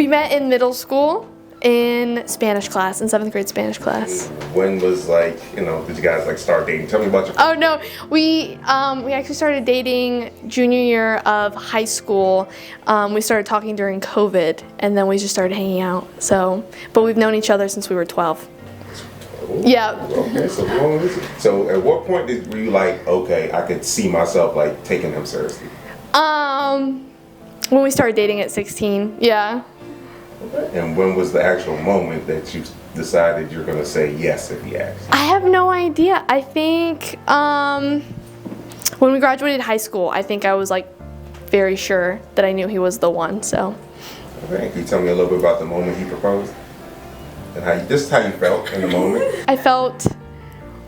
We met in middle school in Spanish class, in 7th grade Spanish class. When was did you guys start dating? Tell me about your. Oh no, we actually started dating junior year of high school. We started talking during COVID, and then we just started hanging out. But we've known each other since we were 12. Ooh. Yeah. Okay, so at what point were you like, okay, I could see myself taking him seriously? When we started dating at 16, yeah. Okay. And when was the actual moment that you decided you're going to say yes if he asked? I have no idea. I think when we graduated high school, I think I was very sure that I knew he was the one. So. Okay. Can you tell me a little bit about the moment he proposed and how you felt in the moment? I felt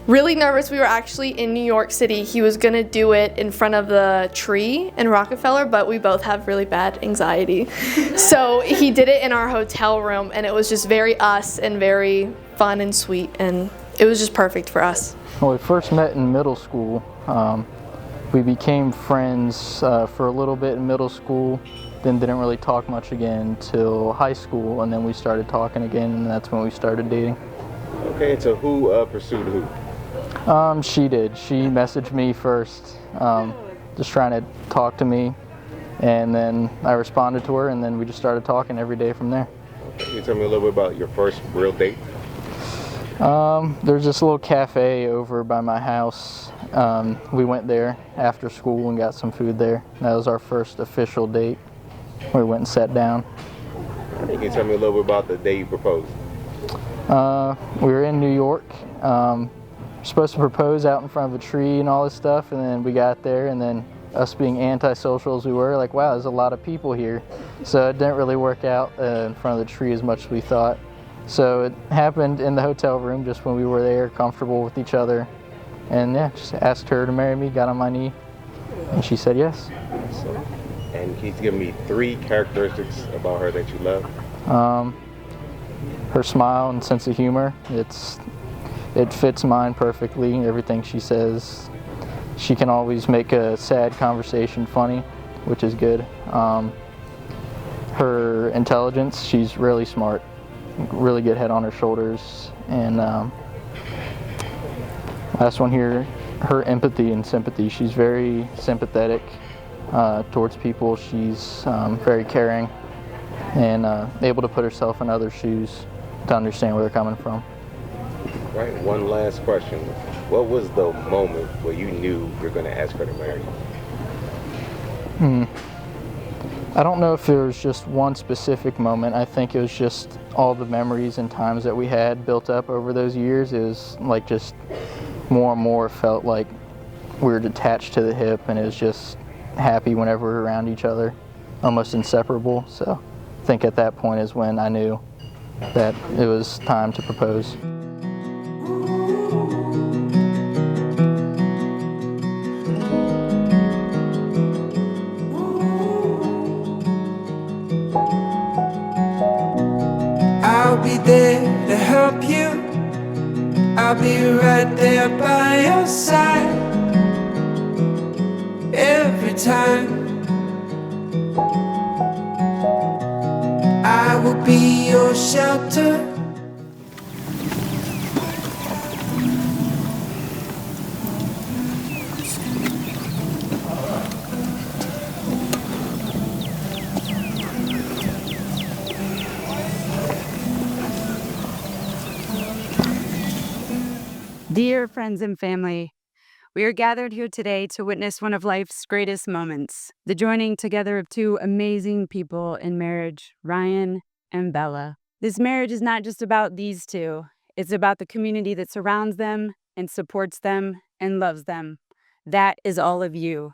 really nervous. We were actually in New York City. He was gonna do it in front of the tree in Rockefeller, but we both have really bad anxiety. So he did it in our hotel room, and it was just very us and very fun and sweet, and it was just perfect for us. Well, we first met in middle school. We became friends for a little bit in middle school, then didn't really talk much again till high school, and then we started talking again, and that's when we started dating. Okay, so who pursued who? She did. She messaged me first, just trying to talk to me, and then I responded to her, and then we just started talking every day from there. Okay. Can you tell me a little bit about your first real date? There's this little cafe over by my house. We went there after school and got some food there. That was our first official date. We went and sat down. Can you tell me a little bit about the day you proposed? We were in New York. Supposed to propose out in front of a tree and all this stuff, and then we got there, and then us being antisocial as we were, wow, there's a lot of people here. So it didn't really work out in front of the tree as much as we thought. So it happened in the hotel room just when we were there, comfortable with each other. And yeah, just asked her to marry me, got on my knee, and she said yes. And can you give me 3 characteristics about her that you love? Her smile and sense of humor. It fits mine perfectly, everything she says. She can always make a sad conversation funny, which is good. Her intelligence, she's really smart, really good head on her shoulders. And last one here, her empathy and sympathy. She's very sympathetic towards people. She's very caring and able to put herself in others' shoes to understand where they're coming from. Right, one last question. What was the moment where you knew you're going to ask her to marry you? I don't know if there was just one specific moment. I think it was just all the memories and times that we had built up over those years. It was just more and more felt like we were detached to the hip, and it was just happy whenever we were around each other, almost inseparable. So I think at that point is when I knew that it was time to propose. I'll be there to help you. I'll be right there by your side every time. I will be your shelter. Dear friends and family, we are gathered here today to witness one of life's greatest moments, the joining together of 2 amazing people in marriage, Ryan and Bella. This marriage is not just about these 2. It's about the community that surrounds them and supports them and loves them. That is all of you.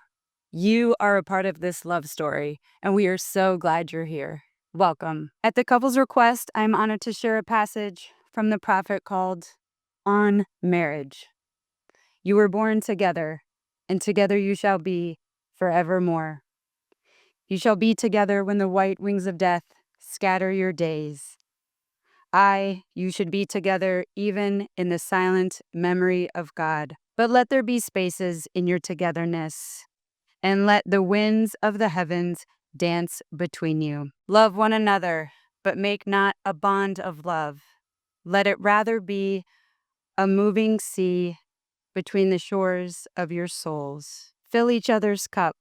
You are a part of this love story, and we are so glad you're here. Welcome. At the couple's request, I'm honored to share a passage from the prophet called On Marriage. You were born together, and together you shall be forevermore. You shall be together when the white wings of death scatter your days. You should be together even in the silent memory of God. But let there be spaces in your togetherness, and let the winds of the heavens dance between you. Love one another, but make not a bond of love. Let it rather be a moving sea between the shores of your souls. Fill each other's cup,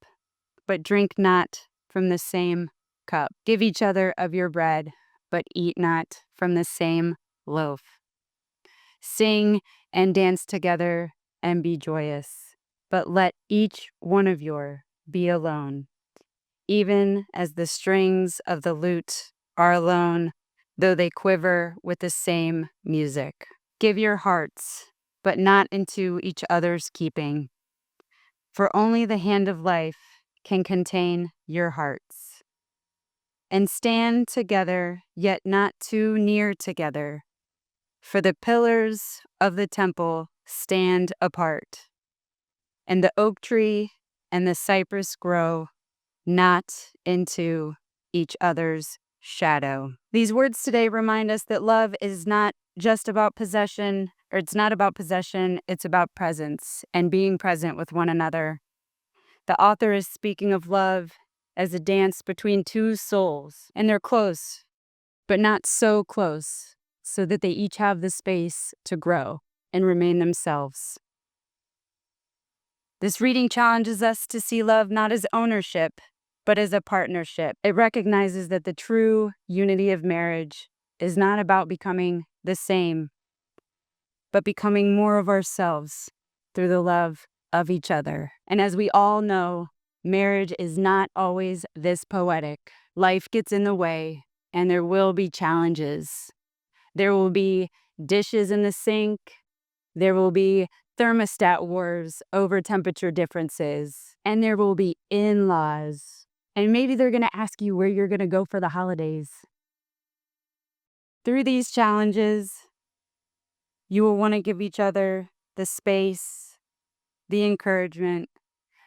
but drink not from the same cup. Give each other of your bread, but eat not from the same loaf. Sing and dance together and be joyous, but let each one of you be alone, even as the strings of the lute are alone, though they quiver with the same music. Give your hearts, but not into each other's keeping, for only the hand of life can contain your hearts. And stand together, yet not too near together, for the pillars of the temple stand apart, and the oak tree and the cypress grow not into each other's shadow. These words today remind us that love is not just about possession, or it's not about possession, it's about presence and being present with one another. The author is speaking of love as a dance between two souls, and they're close, but not so close, so that they each have the space to grow and remain themselves. This reading challenges us to see love not as ownership, but as a partnership. It recognizes that the true unity of marriage is not about becoming the same, but becoming more of ourselves through the love of each other. And as we all know, marriage is not always this poetic. Life gets in the way, and there will be challenges. There will be dishes in the sink. There will be thermostat wars over temperature differences. And there will be in-laws. And maybe they're going to ask you where you're going to go for the holidays. Through these challenges, you will want to give each other the space, the encouragement,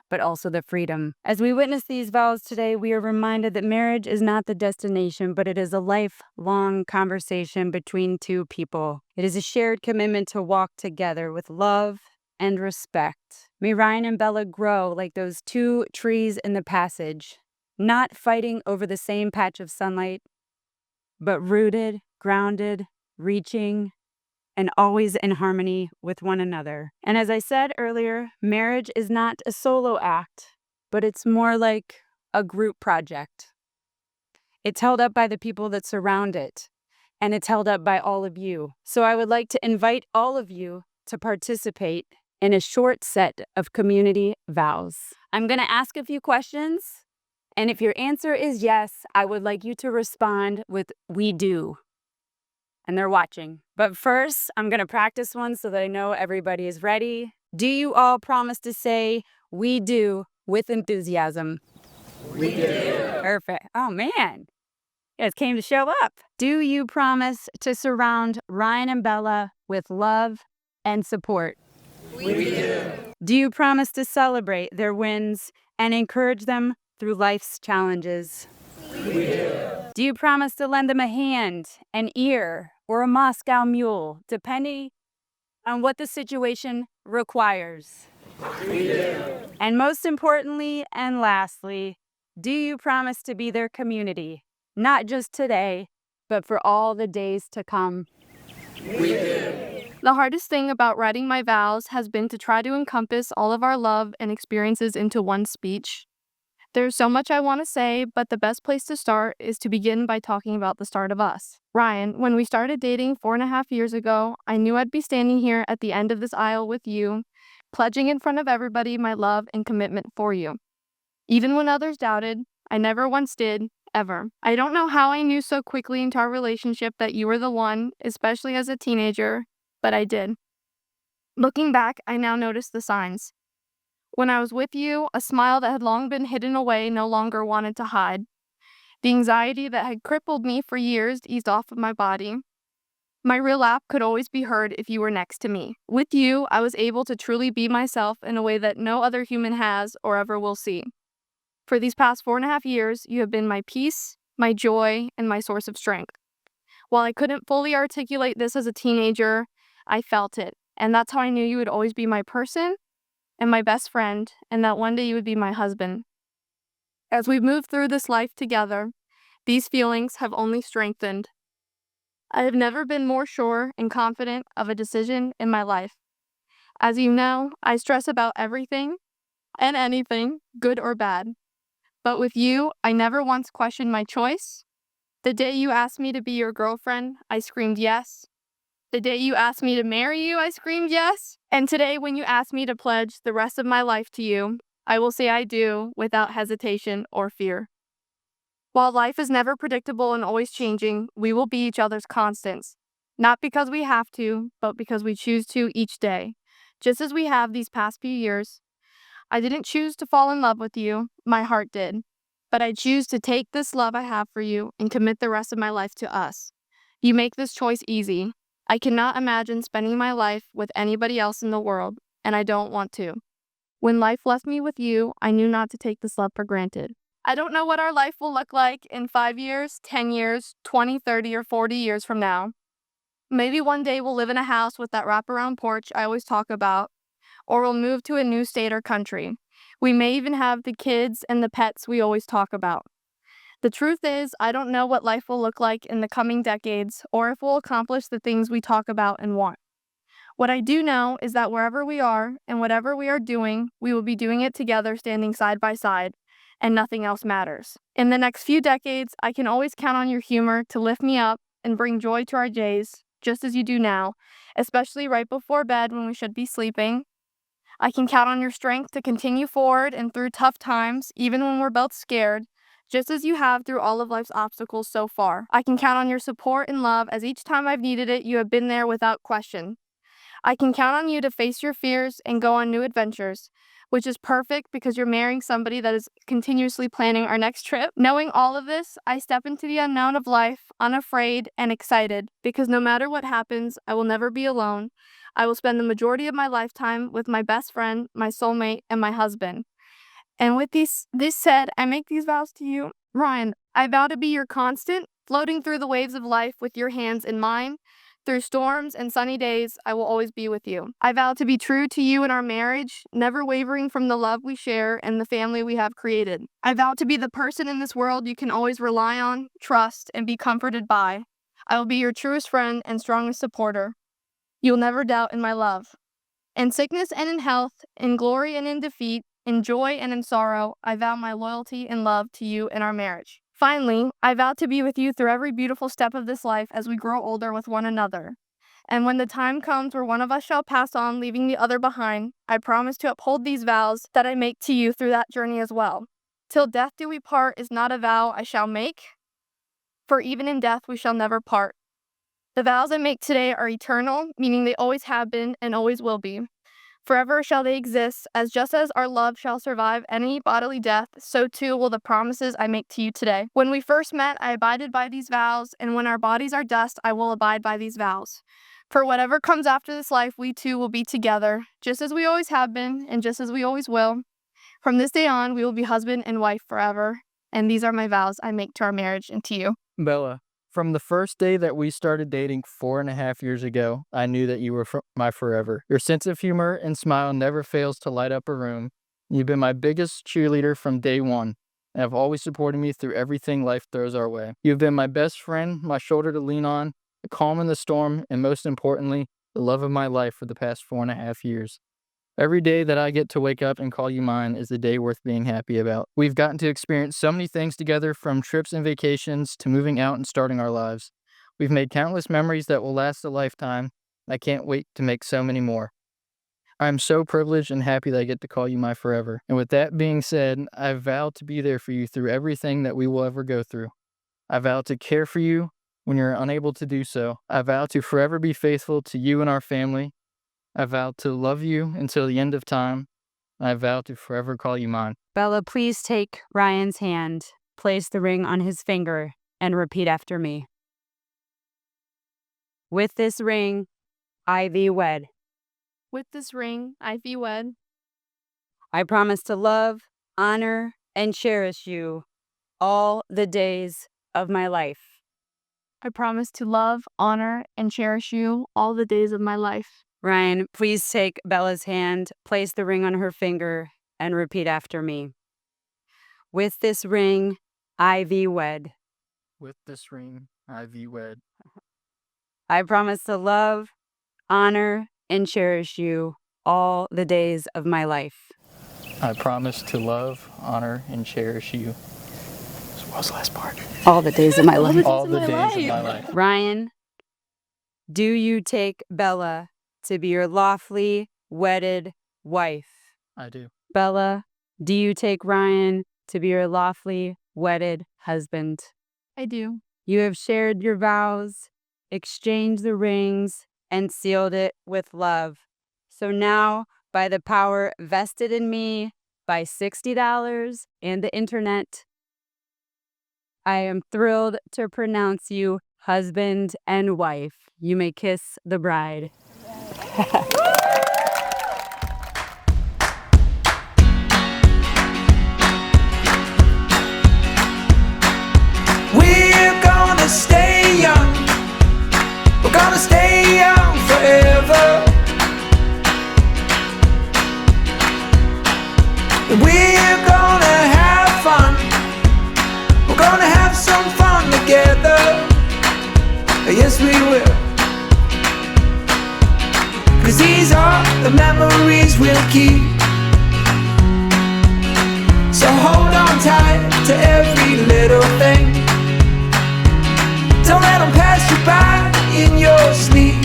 but also the freedom. As we witness these vows today, we are reminded that marriage is not the destination, but it is a lifelong conversation between two people. It is a shared commitment to walk together with love and respect. May Ryan and Bella grow like those two trees in the passage, not fighting over the same patch of sunlight, but rooted, grounded, reaching, and always in harmony with one another. And as I said earlier, marriage is not a solo act, but it's more like a group project. It's held up by the people that surround it, and it's held up by all of you. So I would like to invite all of you to participate in a short set of community vows. I'm going to ask a few questions, and if your answer is yes, I would like you to respond with "we do." And they're watching. But first, I'm going to practice one so that I know everybody is ready. Do you all promise to say "we do" with enthusiasm? We do. Perfect. Oh, man. You guys came to show up. Do you promise to surround Ryan and Bella with love and support? We do. Do you promise to celebrate their wins and encourage them through life's challenges? We do. Do you promise to lend them a hand, an ear, or a Moscow mule, depending on what the situation requires? We do. And most importantly and lastly, do you promise to be their community, not just today, but for all the days to come? We do. The hardest thing about writing my vows has been to try to encompass all of our love and experiences into one speech. There's so much I want to say, but the best place to start is to begin by talking about the start of us. Ryan, when we started dating 4.5 years ago, I knew I'd be standing here at the end of this aisle with you, pledging in front of everybody my love and commitment for you. Even when others doubted, I never once did, ever. I don't know how I knew so quickly into our relationship that you were the one, especially as a teenager, but I did. Looking back, I now notice the signs. When I was with you, a smile that had long been hidden away no longer wanted to hide. The anxiety that had crippled me for years eased off of my body. My real laugh could always be heard if you were next to me. With you, I was able to truly be myself in a way that no other human has or ever will see. For these past 4.5 years, you have been my peace, my joy, and my source of strength. While I couldn't fully articulate this as a teenager, I felt it, and that's how I knew you would always be my person and my best friend, and that one day you would be my husband. As we've moved through this life together, These feelings have only strengthened. I have never been more sure and confident of a decision in my life. As you know, I stress about everything and anything, good or bad. But with you, I never once questioned my choice. The day you asked me to be your girlfriend, I screamed yes. The day you asked me to marry you, I screamed yes. And today, when you ask me to pledge the rest of my life to you, I will say I do without hesitation or fear. While life is never predictable and always changing, we will be each other's constants. Not because we have to, but because we choose to each day. Just as we have these past few years. I didn't choose to fall in love with you, my heart did. But I choose to take this love I have for you and commit the rest of my life to us. You make this choice easy. I cannot imagine spending my life with anybody else in the world, and I don't want to. When life left me with you, I knew not to take this love for granted. I don't know what our life will look like in 5 years, 10 years, 20, 30, or 40 years from now. Maybe one day we'll live in a house with that wraparound porch I always talk about, or we'll move to a new state or country. We may even have the kids and the pets we always talk about. The truth is, I don't know what life will look like in the coming decades, or if we'll accomplish the things we talk about and want. What I do know is that wherever we are and whatever we are doing, we will be doing it together, standing side by side, and nothing else matters. In the next few decades, I can always count on your humor to lift me up and bring joy to our days, just as you do now, especially right before bed when we should be sleeping. I can count on your strength to continue forward and through tough times, even when we're both scared, just as you have through all of life's obstacles so far. I can count on your support and love, as each time I've needed it, you have been there without question. I can count on you to face your fears and go on new adventures, which is perfect because you're marrying somebody that is continuously planning our next trip. Knowing all of this, I step into the unknown of life, unafraid and excited, because no matter what happens, I will never be alone. I will spend the majority of my lifetime with my best friend, my soulmate, and my husband. And with this said, I make these vows to you. Ryan, I vow to be your constant, floating through the waves of life with your hands in mine. Through storms and sunny days, I will always be with you. I vow to be true to you in our marriage, never wavering from the love we share and the family we have created. I vow to be the person in this world you can always rely on, trust, and be comforted by. I will be your truest friend and strongest supporter. You'll never doubt in my love. In sickness and in health, in glory and in defeat, in joy and in sorrow, I vow my loyalty and love to you in our marriage. Finally, I vow to be with you through every beautiful step of this life as we grow older with one another. And when the time comes where one of us shall pass on, leaving the other behind, I promise to uphold these vows that I make to you through that journey as well. Till death do we part is not a vow I shall make, for even in death we shall never part. The vows I make today are eternal, meaning they always have been and always will be. Forever shall they exist, as just as our love shall survive any bodily death, so too will the promises I make to you today. When we first met, I abided by these vows, and when our bodies are dust, I will abide by these vows. For whatever comes after this life, we two will be together, just as we always have been, and just as we always will. From this day on, we will be husband and wife forever, and these are my vows I make to our marriage and to you. Bella, from the first day that we started dating 4.5 years ago, I knew that you were my forever. Your sense of humor and smile never fails to light up a room. You've been my biggest cheerleader from day one, and have always supported me through everything life throws our way. You've been my best friend, my shoulder to lean on, the calm in the storm, and most importantly, the love of my life for the past 4.5 years. Every day that I get to wake up and call you mine is a day worth being happy about. We've gotten to experience so many things together, from trips and vacations to moving out and starting our lives. We've made countless memories that will last a lifetime. I can't wait to make so many more. I am so privileged and happy that I get to call you my forever. And with that being said, I vow to be there for you through everything that we will ever go through. I vow to care for you when you're unable to do so. I vow to forever be faithful to you and our family. I vow to love you until the end of time. I vow to forever call you mine. Bella, please take Ryan's hand, place the ring on his finger, and repeat after me. With this ring, I thee wed. With this ring, I thee wed. I promise to love, honor, and cherish you all the days of my life. I promise to love, honor, and cherish you all the days of my life. Ryan, please take Bella's hand, place the ring on her finger, and repeat after me. With this ring, I thee wed. With this ring, I thee wed. I promise to love, honor, and cherish you all the days of my life. I promise to love, honor, and cherish you. So what was the last part? All the days of my life. All the days of my life. Ryan, do you take Bella to be your lawfully wedded wife? I do. Bella, do you take Ryan to be your lawfully wedded husband? I do. You have shared your vows, exchanged the rings, and sealed it with love. So now, by the power vested in me by $60 and the internet, I am thrilled to pronounce you husband and wife. You may kiss the bride. We're gonna stay young. We're gonna stay young forever. We're gonna have fun. We're gonna have some fun together. Yes, we will. 'Cause these are the memories we'll keep. So hold on tight to every little thing. Don't let them pass you by in your sleep.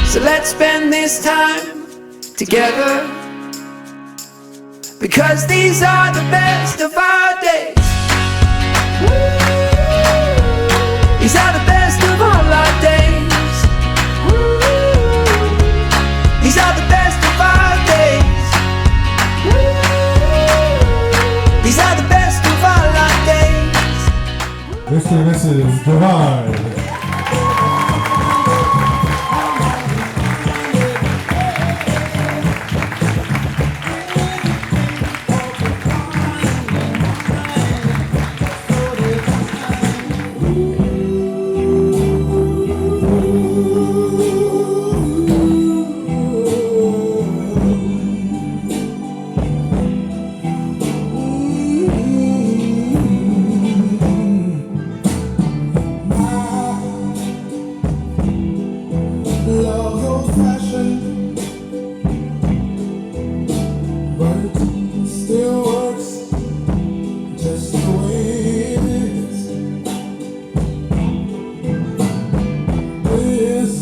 So let's spend this time together, because these are the best of our days. These are the best of all our days. These are the best of our days. These are the best of all our days. Mr. and Mrs. Divine. Love old fashioned, but it still works just the way it is. This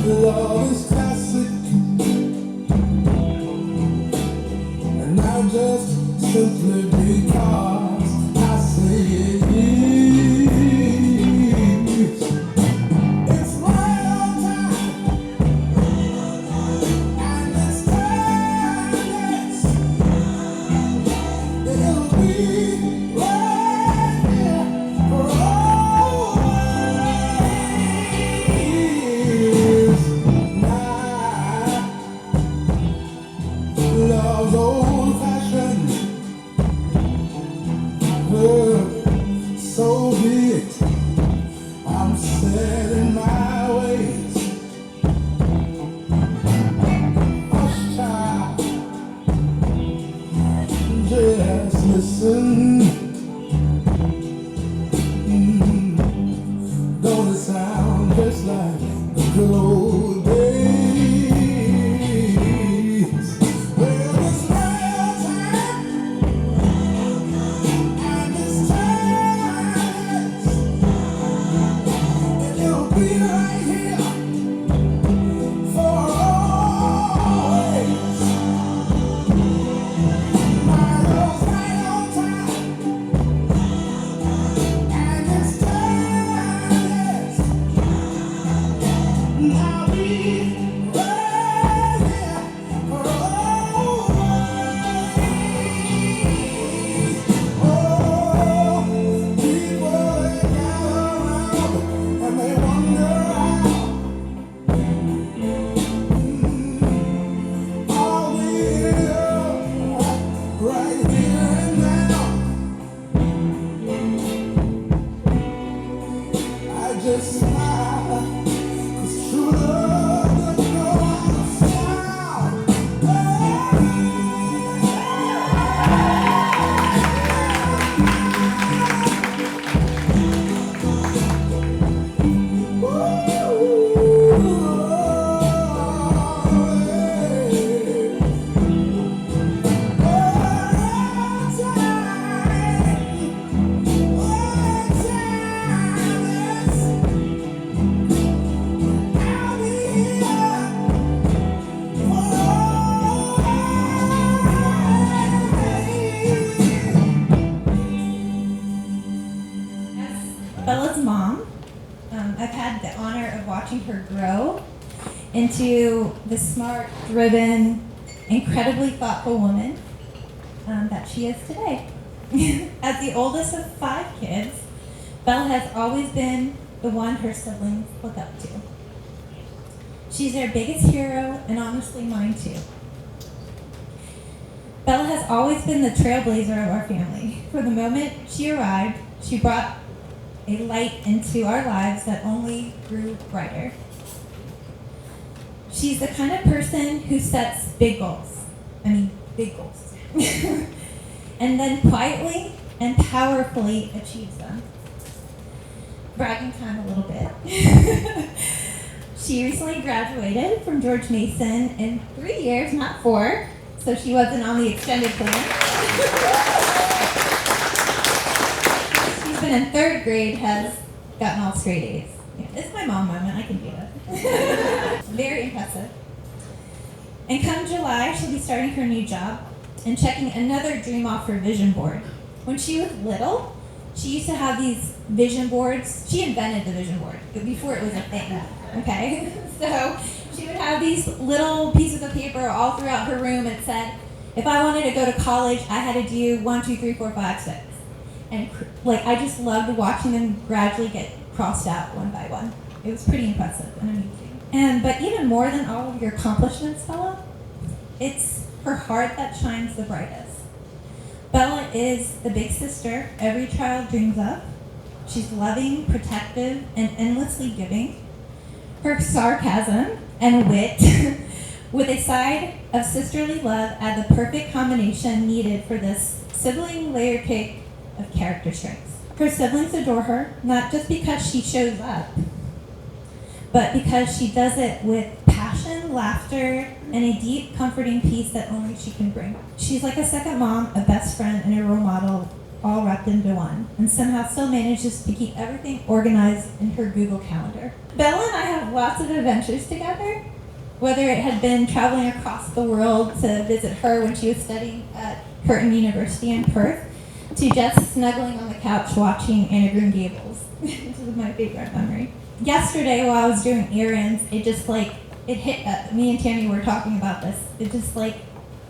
love is classic, and not just simply because I say it is. It's right on time, and this time, yes, it'll be right here for always. Now, love's old-fashioned, so be it. I'm set in my ways. Hush, child, just listen. Don't it sound just like the good old days? Well, this real time, and this time, it'll be right here for always. My love's right on time, and this time, yes, I'll be right here for always. Oh, people they gather around and they wonder how are we here, right here and now. I just smile, 'cause true love doesn't know how to sound. mom. I've had the honor of watching her grow into the smart, driven, incredibly thoughtful woman that she is today. As the oldest of 5 kids, Bella has always been the one her siblings look up to. She's their biggest hero, and honestly mine too. Bella has always been the trailblazer of our family. From the moment she arrived, she brought a light into our lives that only grew brighter. She's the kind of person who sets big goals. Big goals. And then quietly and powerfully achieves them. Bragging time a little bit. She recently graduated from George Mason in 3 years, not 4, so she wasn't on the extended plan. She's been in 3rd grade, has gotten all straight A's. Yeah, it's my mom moment, I can do that. Very impressive. And come July, she'll be starting her new job and checking another dream off her vision board. When she was little, she used to have these vision boards. She invented the vision board before it was a thing, okay? So she would have these little pieces of paper all throughout her room. It said, if I wanted to go to college, I had to do 1, 2, 3, 4, 5, 6. And I just loved watching them gradually get crossed out one by one. It was pretty impressive and amazing. But even more than all of your accomplishments, Bella, it's her heart that shines the brightest. Bella is the big sister every child dreams of. She's loving, protective, and endlessly giving. Her sarcasm and wit with a side of sisterly love add the perfect combination needed for this sibling layer cake of character strengths. Her siblings adore her, not just because she shows up, but because she does it with passion, laughter, and a deep, comforting peace that only she can bring. She's like a second mom, a best friend, and a role model all wrapped into one, and somehow still manages to keep everything organized in her Google Calendar. Bella and I have lots of adventures together, whether it had been traveling across the world to visit her when she was studying at Curtin University in Perth, to just snuggling on the couch watching Anna Green Gables, which is my favorite memory. Yesterday, while I was doing errands, it hit, me and Tammy were talking about this. It just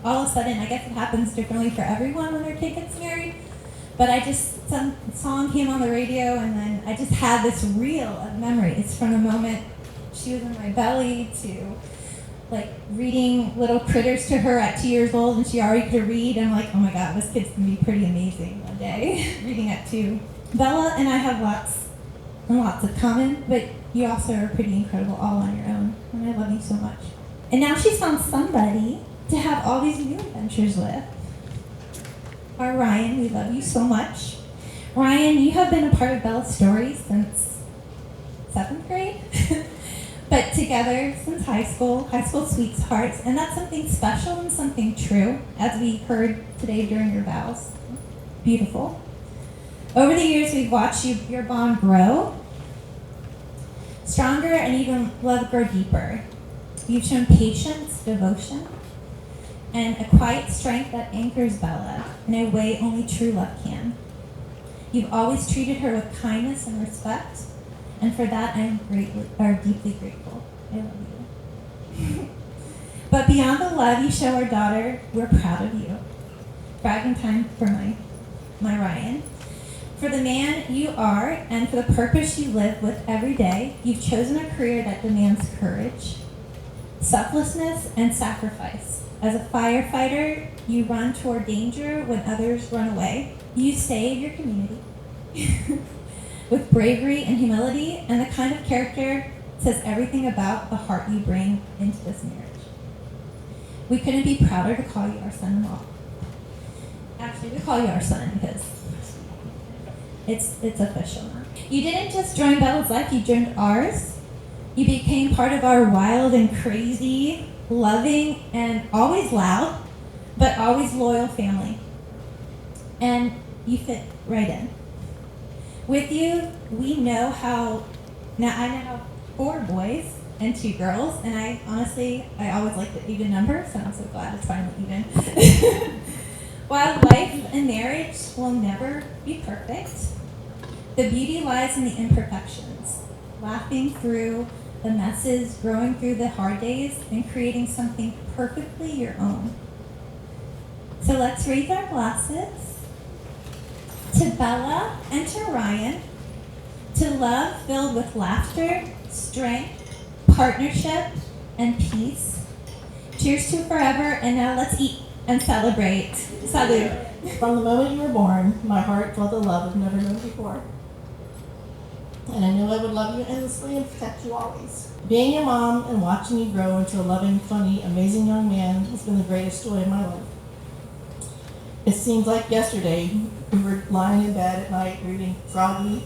all of a sudden, I guess it happens differently for everyone when their kid gets married, but some song came on the radio, and then I just had this reel of memory. It's from the moment she was in my belly to reading little critters to her at 2 years old, and she already could read. I'm like, oh my God, this kid's gonna be pretty amazing one day, reading at 2. Bella and I have lots and lots in common, but you also are pretty incredible all on your own, and I love you so much. And now she's found somebody to have all these new adventures with. Our Ryan, we love you so much. Ryan, you have been a part of Bella's story since 7th grade, but together since high school sweethearts, and that's something special and something true, as we heard today during your vows. Beautiful. Over the years, we've watched your bond grow stronger, and even love grow deeper. You've shown patience, devotion, and a quiet strength that anchors Bella in a way only true love can. You've always treated her with kindness and respect, and for that I'm deeply grateful. I love you. But beyond the love you show our daughter, we're proud of you. Bragging time for my Ryan. For the man you are, and for the purpose you live with every day, you've chosen a career that demands courage, selflessness, and sacrifice. As a firefighter, you run toward danger when others run away. You save your community with bravery and humility, and the kind of character says everything about the heart you bring into this marriage. We couldn't be prouder to call you our son-in-law. Actually, we call you our son because it's official now. You didn't just join Bella's life, you joined ours. You became part of our wild and crazy, loving, and always loud, but always loyal family. And you fit right in. With you, I now have 4 boys and 2 girls, and I always like the even number, so I'm so glad it's finally even. While life and marriage will never be perfect, The beauty lies in the imperfections, laughing through the messes, growing through the hard days, and creating something perfectly your own. So let's raise our glasses to Bella and to Ryan, to love filled with laughter, strength, partnership, and peace. Cheers to forever, and now let's eat and celebrate. Salud. From the moment you were born, my heart felt a love I've never known before. And I knew I would love you endlessly and protect you always. Being your mom and watching you grow into a loving, funny, amazing young man has been the greatest joy of my life. It seems like yesterday we were lying in bed at night reading Froggy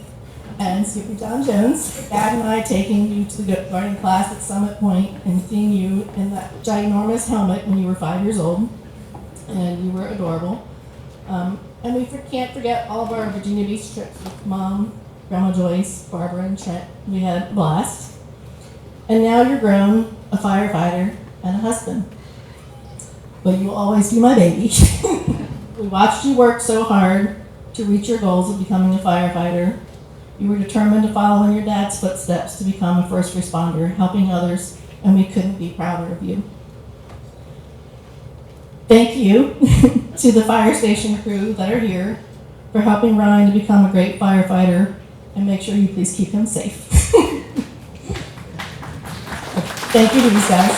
and Skippy John Jones. Dad and I taking you to the garden class at Summit Point and seeing you in that ginormous helmet when you were 5 years old. And you were adorable. And we can't forget all of our Virginia Beach trips with Mom, Grandma Joyce, Barbara, and Trent. We had a blast. And now you're grown, a firefighter, and a husband. But you will always be my baby. We watched you work so hard to reach your goals of becoming a firefighter. You were determined to follow in your dad's footsteps to become a first responder, helping others, and we couldn't be prouder of you. Thank you to the fire station crew that are here for helping Ryan to become a great firefighter, and make sure you please keep him safe. Thank you to these guys.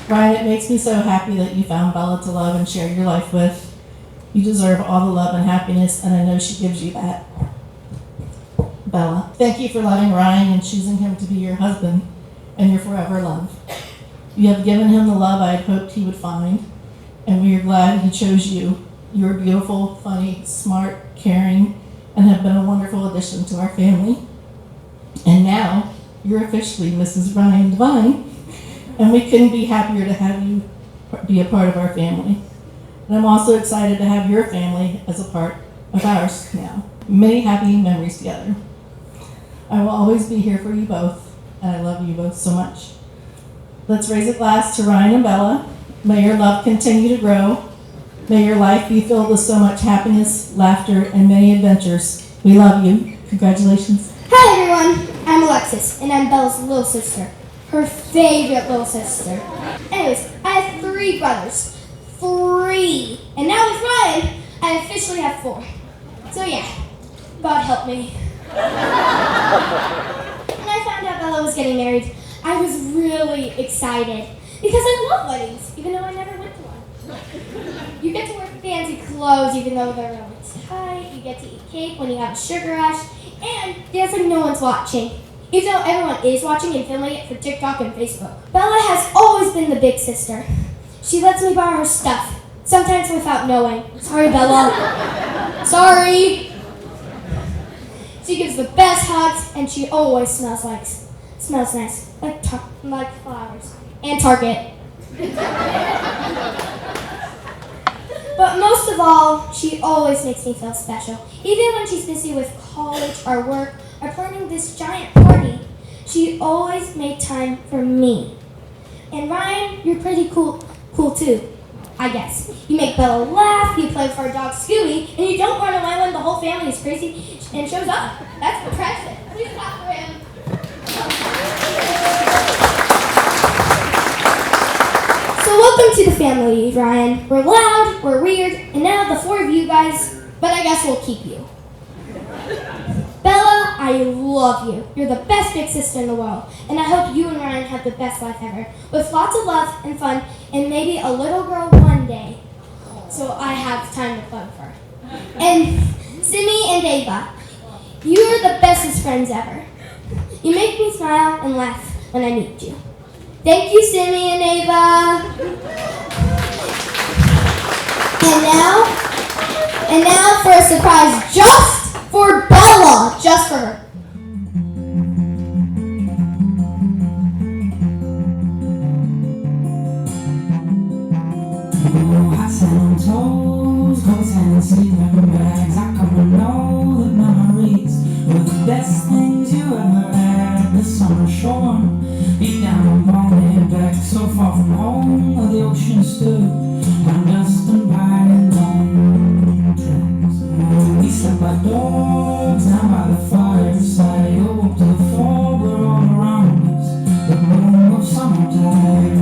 Ryan, it makes me so happy that you found Bella to love and share your life with. You deserve all the love and happiness, and I know she gives you that. Bella, thank you for loving Ryan and choosing him to be your husband and your forever love. You have given him the love I had hoped he would find, and we are glad he chose you. You are beautiful, funny, smart, caring, and have been a wonderful addition to our family. And now, you're officially Mrs. Ryan Devine, and we couldn't be happier to have you be a part of our family. And I'm also excited to have your family as a part of ours now. Many happy memories together. I will always be here for you both, and I love you both so much. Let's raise a glass to Ryan and Bella. May your love continue to grow. May your life be filled with so much happiness, laughter, and many adventures. We love you. Congratulations. Hi everyone, I'm Alexis, and I'm Bella's little sister. Her favorite little sister. Anyways, I have 3 brothers. 3. And now with Ryan, I officially have 4. So yeah, God help me. When I found out Bella was getting married, I was really excited. Because I love weddings, even though I never went to one. You get to wear fancy clothes even though they're really tight. You get to eat cake when you have a sugar rush. And dance like no one's watching. Even though everyone is watching and filming it for TikTok and Facebook. Bella has always been the big sister. She lets me borrow her stuff, sometimes without knowing. Sorry, Bella. Sorry. She gives the best hugs, and she always smells nice, like flowers and Target. But most of all, she always makes me feel special. Even when she's busy with college or work or planning this giant party, she always made time for me. And Ryan, you're pretty cool too, I guess. You make Bella laugh, you play with our dog Scooby, and you don't run away when the whole family is crazy and shows up. That's impressive. Please clap for him. So welcome to the family, Ryan. We're loud, we're weird, and now the 4 of you guys, but I guess we'll keep you. Bella, I love you. You're the best big sister in the world, and I hope you and Ryan have the best life ever, with lots of love and fun, and maybe a little girl one day, so I have time to plug her. And Simi and Ava, you are the bestest friends ever. You make me smile and laugh when I meet you. Thank you, Simi and Ava. And now for a surprise just for Bella, just for her. Hats and toes, coats and sleeping bags. I come to know that memories were the best things you ever had. The summer shore, beat down on morning back, so far from home where the ocean stood, when dust and pine and long tracks. We set my dogs down by the fireside. Awoke to the fog all around us, the moon of summertime.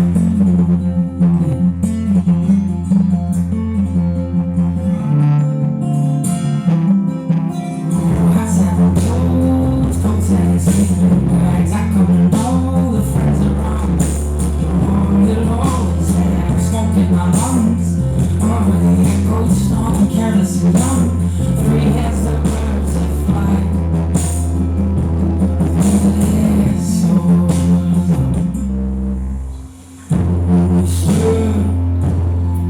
I sat on toes, coats and sleeping bags. I couldn't know the friends around me. The wrong little always had smoke in my lungs. Over the echoes, storm, careless and young. Three heads of birds that fly through the air so stood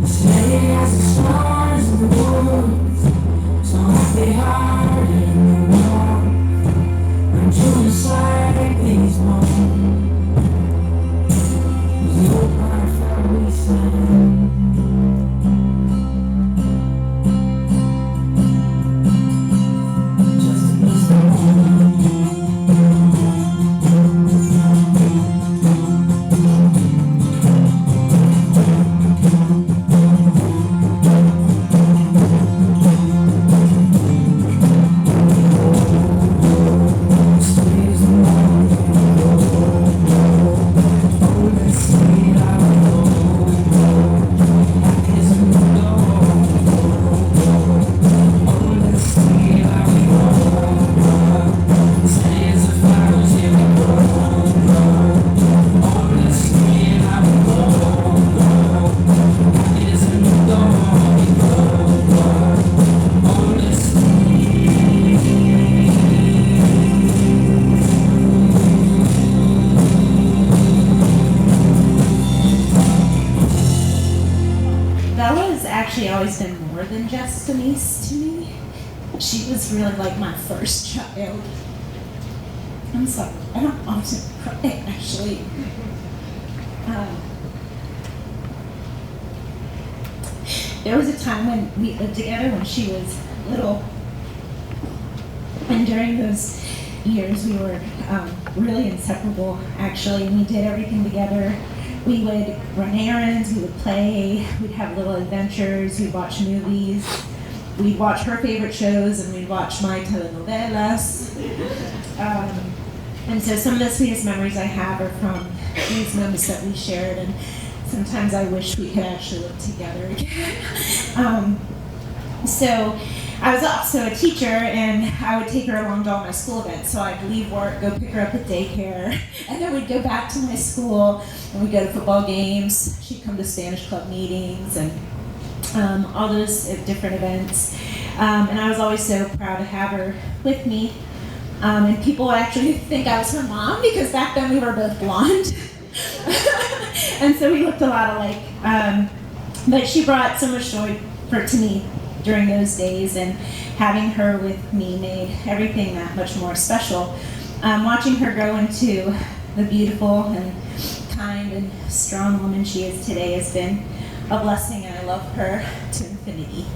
steady as the stars in the woods, so happy heart in the warm, and true inside these bones. The old part felt we sang. Always been more than just a niece to me. She was really like my first child. I'm sorry, I don't often cry actually. There was a time when we lived together when she was little, and during those years we were really inseparable actually, and we did everything together. We would run errands, we would play, we'd have little adventures, we'd watch movies, we'd watch her favorite shows, and we'd watch my telenovelas. And so some of the sweetest memories I have are from these moments that we shared, and sometimes I wish we could actually live together again. So I was also a teacher, and I would take her along to all my school events. So I'd leave work, go pick her up at daycare, and then we'd go back to my school, and we'd go to football games. She'd come to Spanish club meetings, and all those different events. And I was always so proud to have her with me. And people would actually think I was her mom, because back then we were both blonde. And so we looked a lot alike. But she brought so much joy to me during those days, and having her with me made everything that much more special. Watching her grow into the beautiful and kind and strong woman she is today has been a blessing, and I love her to infinity.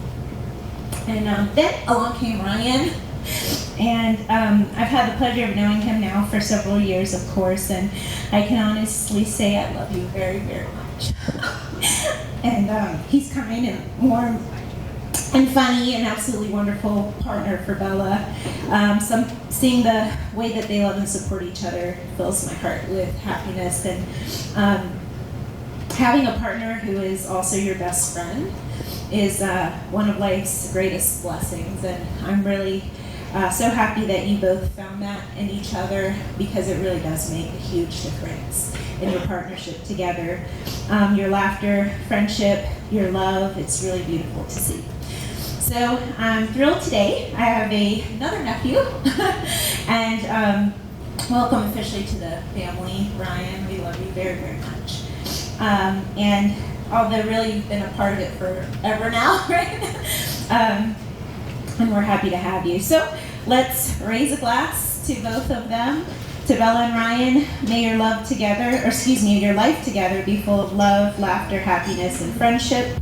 And then along came Ryan, and I've had the pleasure of knowing him now for several years, of course, and I can honestly say I love you very, very much. And he's kind and warm and funny, and absolutely wonderful partner for Bella. Seeing the way that they love and support each other fills my heart with happiness, and having a partner who is also your best friend is one of life's greatest blessings, and I'm really so happy that you both found that in each other, because it really does make a huge difference in your partnership together. Your laughter, friendship, your love, it's really beautiful to see. So I'm thrilled today. I have another nephew, and welcome officially to the family, Ryan. We love you very, very much. And although really you've been a part of it forever now, right? And we're happy to have you. So let's raise a glass to both of them. To Bella and Ryan, may your life together be full of love, laughter, happiness, and friendship.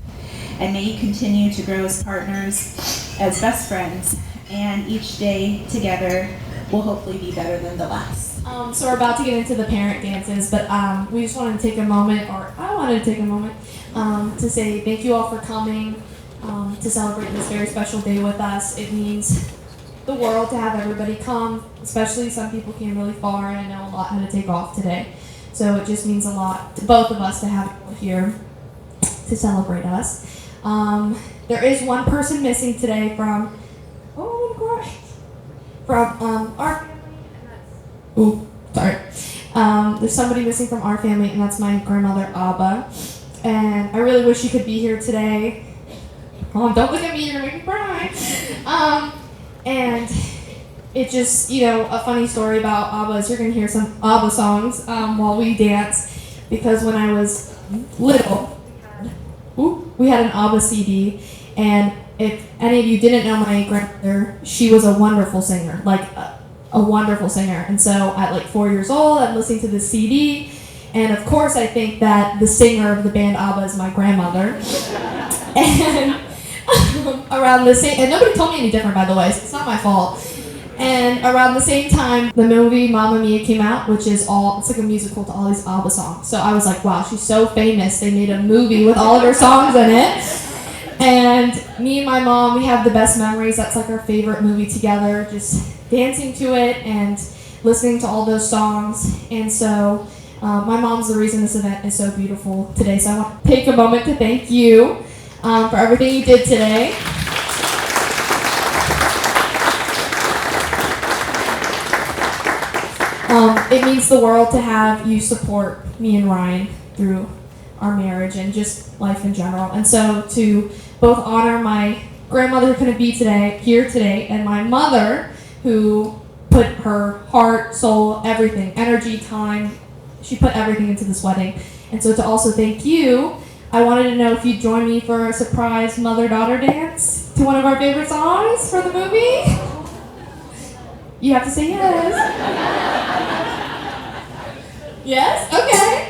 And may you continue to grow as partners, as best friends, and each day together will hopefully be better than the last. So we're about to get into the parent dances, but we just wanted to take a moment, or I wanted to take a moment, to say thank you all for coming, to celebrate this very special day with us. It means the world to have everybody come, especially some people came really far, and I know a lot had to take off today. So it just means a lot to both of us to have you here to celebrate us. There is one person missing today from, oh, I'm gonna cry, from our family. Ooh, sorry. There's somebody missing from our family, and that's my grandmother, Abba. And I really wish you could be here today. Mom, don't look at me, you're gonna make me cry. And it just, a funny story about ABBA is you're going to hear some ABBA songs while we dance, because when I was little, we had an ABBA CD, and if any of you didn't know my grandmother, she was a wonderful singer, like a wonderful singer. And so at like 4 years old, I'm listening to this CD, and of course I think that the singer of the band ABBA is my grandmother. And around the same, and nobody told me any different, by the way, so it's not my fault. And around the same time, the movie Mamma Mia came out, which is it's like a musical to all these ABBA songs. So I was like, wow, she's so famous. They made a movie with all of her songs in it. And me and my mom, we have the best memories. That's like our favorite movie together, just dancing to it and listening to all those songs. And so my mom's the reason this event is so beautiful today. So I want to take a moment to thank you for everything you did today. It means the world to have you support me and Ryan through our marriage and just life in general. And so to both honor my grandmother who couldn't be here today, and my mother who put her heart, soul, everything, energy, time, she put everything into this wedding. And so to also thank you, I wanted to know if you'd join me for a surprise mother-daughter dance to one of our favorite songs for the movie. You have to say yes. Yes? Okay.